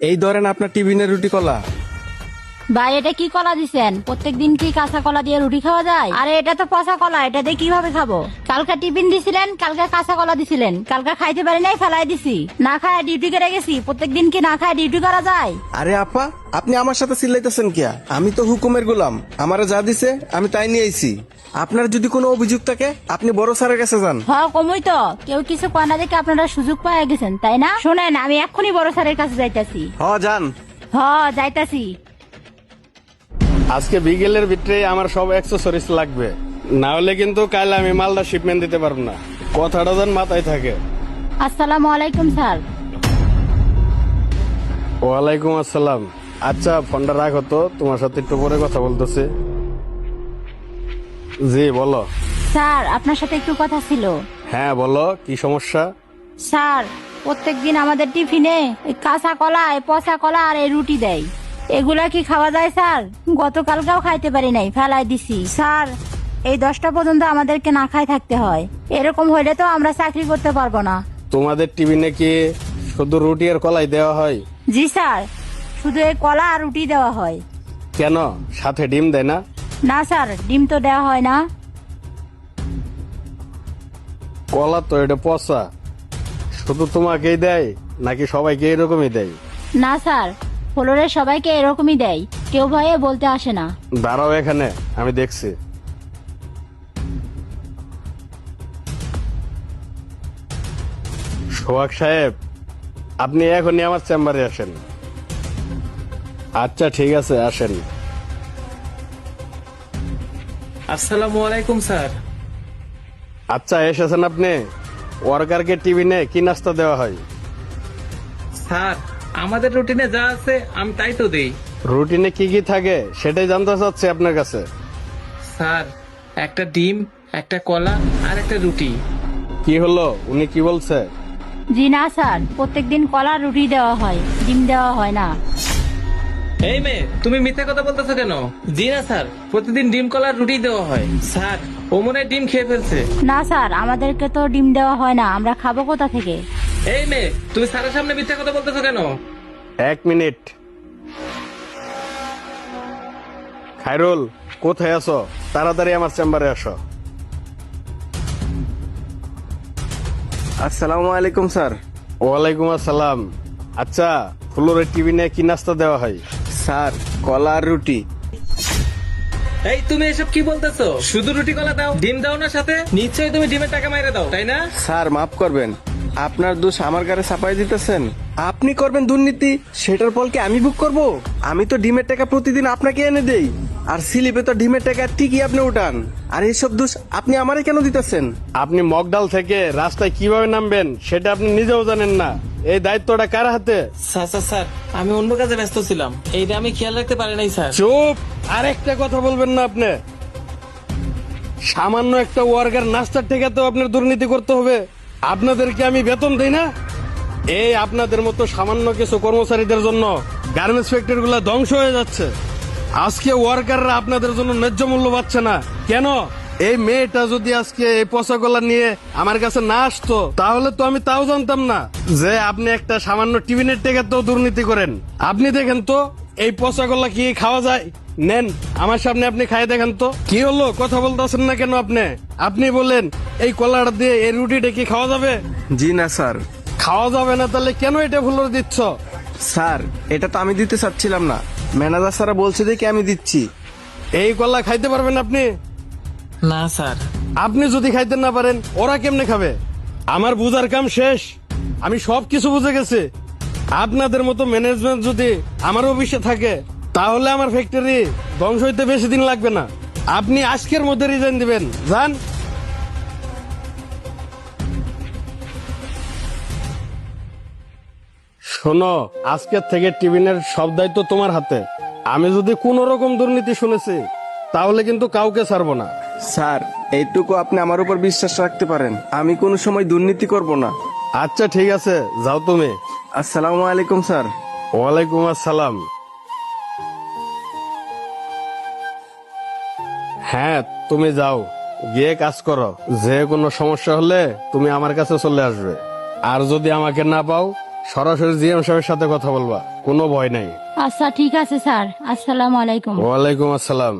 এই ধরেন আপনার টিফিনের রুটি কলা। ভাই এটা কি কলা দিছেন? প্রত্যেকদিন কি কাঁচা কলা দিয়ে রুটি খাওয়া যায়? আরে এটা তো পচা কলা, এটা দিয়ে কিভাবে খাবো? কালকে টিফিন দিছিলেন, কালকে কাঁচা কলা দিছিলেন, কালকে খাইতে পারি নাই, ফেলাই দিছি। না খায় ডিউটি করে গেছি, প্রত্যেকদিন কি না খায় ডিউটি করা যায়? আরে আপা, আপনি আমার সাথে চিল্লাইতেছেন কিয়া? আমি তো হুকুমের গোলাম, আমারে যা দিছে আমি তাই নিয়ে আইছি। আপনার যদি কোনো অভিযোগ থাকে আপনি বড় স্যারের কাছে যান। কমই তো, কেউ কিছু কয় না দেখে আপনারা সুযোগ পাওয়া গেছেন, তাই না? শোনেন, আমি এক্ষুনি বড় স্যারের কাছে যাইতাছি। যান। যাইতাছি। আজকে বিকেলের ভিতরে আমার সব অ্যাক্সেসরিজ লাগবে, না হলে কিন্তু কাল আমি মালদা শিপমেন্ট দিতে পারবো না। কথাটা যেন মাথায় থাকে। আসসালামু আলাইকুম স্যার। ওয়ালাইকুম আসসালাম। আচ্ছা ফোনটা রাখো তো, তোমার সাথে একটু পরে কথা বলতেছি। জি বলো। স্যার আপনার সাথে একটু কথা ছিল। হ্যাঁ বলো, কি সমস্যা? স্যার প্রত্যেকদিন আমাদের টিফিনে এই কাঁচা কলা, এই পচা কলা আর এই রুটি দেয়। এগুলা কি খাওয়া যায় স্যার? গতকালকেও খাইতে পারি নাই, ফেলাই দিছি। স্যার এই 10টা পর্যন্ত আমাদেরকে না খাই থাকতে হয়। এরকম হইলে তো আমরা চাকরি করতে পারবো না। তোমাদের টিফিনে কি শুধু রুটি আর কলাই দেওয়া হয়? জি স্যার, শুধু এই কলা আর রুটি দেওয়া হয়। কেন সাথে ডিম দেয় না? না স্যার, ডিম তো দেওয়া হয় না। কলা তো এটা পচা, শুধু তোমাকেই দেয় নাকি সবাইকে এরকমই দেয়? না স্যার, ফ্লোরের সবাইকে এরকমই দেয়, কেউ ভয়ে বলতে আসে না। দাঁড়াও এখানে, আমি দেখছি। সোহাগ সাহেব, আপনি এখনই আমার চেম্বারে আসেন। আচ্ছা ঠিক আছে, আসেন। আসসালামু আলাইকুম স্যার। আচ্ছা এসেছেন আপনি। ওয়ার্কারকে টিফিনে কি নাস্তা দেওয়া হয়? স্যার আমাদের রুটিনে যা আছে আমি তাই তো দেই। রুটিনে কি কি থাকে সেটাই জানতে চাচ্ছি আপনার কাছে। স্যার একটা ডিম, একটা কলা আর একটা রুটি। কি হলো, উনি কি বলছে? জি না স্যার, প্রত্যেকদিন কলা আর রুটি দেওয়া হয়, ডিম দেওয়া হয় না। এই মেয়ে, তুমি মিথ্যা কথা বলতেছো কেন? জি না স্যার, প্রতিদিন ডিম কলা আর রুটি দেওয়া হয়। স্যার ও মনে হয় ডিম খেয়ে ফেলছে। না স্যার, আমাদেরকে তো ডিম দেওয়া হয় না, আমরা খাবো কোথা থেকে? এই মেয়ে, তুমি স্যারের সামনে মিথ্যা কথা বলতেছো কেন? এক মিনিট। খায়রুল, কোথায় আছো? তাড়াতাড়ি আমার চেম্বারে আসো। আসসালামু আলাইকুম স্যার। ওয়ালাইকুম আসসালাম। আচ্ছা ফ্লোরের টিফিনে কি নাস্তা দেওয়া হয়? স্যার কলা আর রুটি। এই তুমি এসব কি বলতেছো? শুধু রুটি কলা দাও, ডিম দাও না সাথে? নিশ্চয়ই তুমি ডিমের টাকা মাইরে দাও, তাই না? স্যার মাফ করবেন, আপনার দোষ আমার গাড়ি চাপাই দিতেছেন। আপনি করবেন দুর্নীতি, সেটার ফল কি আমি ভোগ করব? আমি তো ডিমের টাকা প্রতিদিন আপনাকে এনে দেই, আর স্লিপে তো ডিমের টাকা ঠিকই আপনি উঠান। আর এইসব দোষ আপনি আমারে কেন দিতেছেন? আপনি মগডাল থেকে রাস্তায় কিভাবে নামবেন সেটা আপনি নিজেও জানেন না। এই দায়িত্বটা কার হাতে? স্যার স্যার স্যার, আমি অন্য কাজে ব্যস্ত ছিলাম, এইটা আমি খেয়াল রাখতে পারি নাই স্যার। চুপ! আর একটা কথা বলবেন না আপনি। সামান্য একটা ওয়ার্কার নাস্তার থেকে তো আপনার দুর্নীতি করতে হবে। আপনাদেরকে আমি বেতন দেই না? এই আপনাদের মতো সামান্য কিছু কর্মচারীদের জন্য গার্মেন্টস ফ্যাক্টরি গুলা ধ্বংস হয়ে যাচ্ছে। আজকে ওয়ার্কাররা আপনাদের জন্য ন্যায্য মূল্য পাচ্ছে না কেন? এই মেয়েটা যদি আজকে এই পচা কলা নিয়ে আমার কাছে না আসতো, তাহলে তো আমি তাও জানতাম না যে আপনি একটা সামান্য টিফিনের টাকা তো দুর্নীতি করেন। আপনি দেখেন তো এই পচা কলা কি খাওয়া যায়? নেন আমার সামনে আপনি খাই দেখেন তো। কি হলো, কথা বলতেছেন না কেন আপনি? আপনি বলেন এই কলাটা দিয়ে এই রুটিটা কি খাওয়া যাবে? জি না স্যার। খাওয়া যাবে না তাহলে কেন এটা ফ্লোর দিচ্ছ? স্যার এটা তো আমি দিতে চাচ্ছিলাম না, ম্যানেজার স্যার বলছে দেখি আমি দিচ্ছি। এই কলা খাইতে পারবেন আপনি? না স্যার। আপনি যদি খাইতে না পারেন ওরা কেমনে খাবে? আমার বুঝার কাম শেষ, আমি সব কিছু বুঝে গেছি। আপনাদের মতো ম্যানেজমেন্ট যদি আমার অফিসে থাকে তাহলে আমার ফ্যাক্টরি ধ্বংস হইতে বেশি দিন লাগবে না। আপনি আজকের মধ্যে রিজাইন দিবেন, যান। শোনো, আজকের থেকে টিফিনের সব দায়িত্ব তোমার হাতে। আমি যদি কোনো রকম দুর্নীতি শুনেছি তাহলে কিন্তু কাউকে ছাড়বো না। স্যার এইটুকু আপনি আমার উপর বিশ্বাস রাখতে পারেন, আমি কোনো সময় দুর্নীতি করব না। আচ্ছা ঠিক আছে, যাও তুমি। আসসালামু আলাইকুম স্যার। ওয়ালাইকুম আসসালাম। হ্যাঁ তুমি যাও, গিয়ে কাজ করো। যে কোনো সমস্যা হলে তুমি আমার কাছে চলে আসবে। আর যদি আমাকে না পাও সরাসরি জিএম সাহেবের সাথে কথা বলবা, কোনো ভয় নাই। আচ্ছা ঠিক আছে স্যার, আসসালামু আলাইকুম। ওয়ালাইকুম আসসালাম।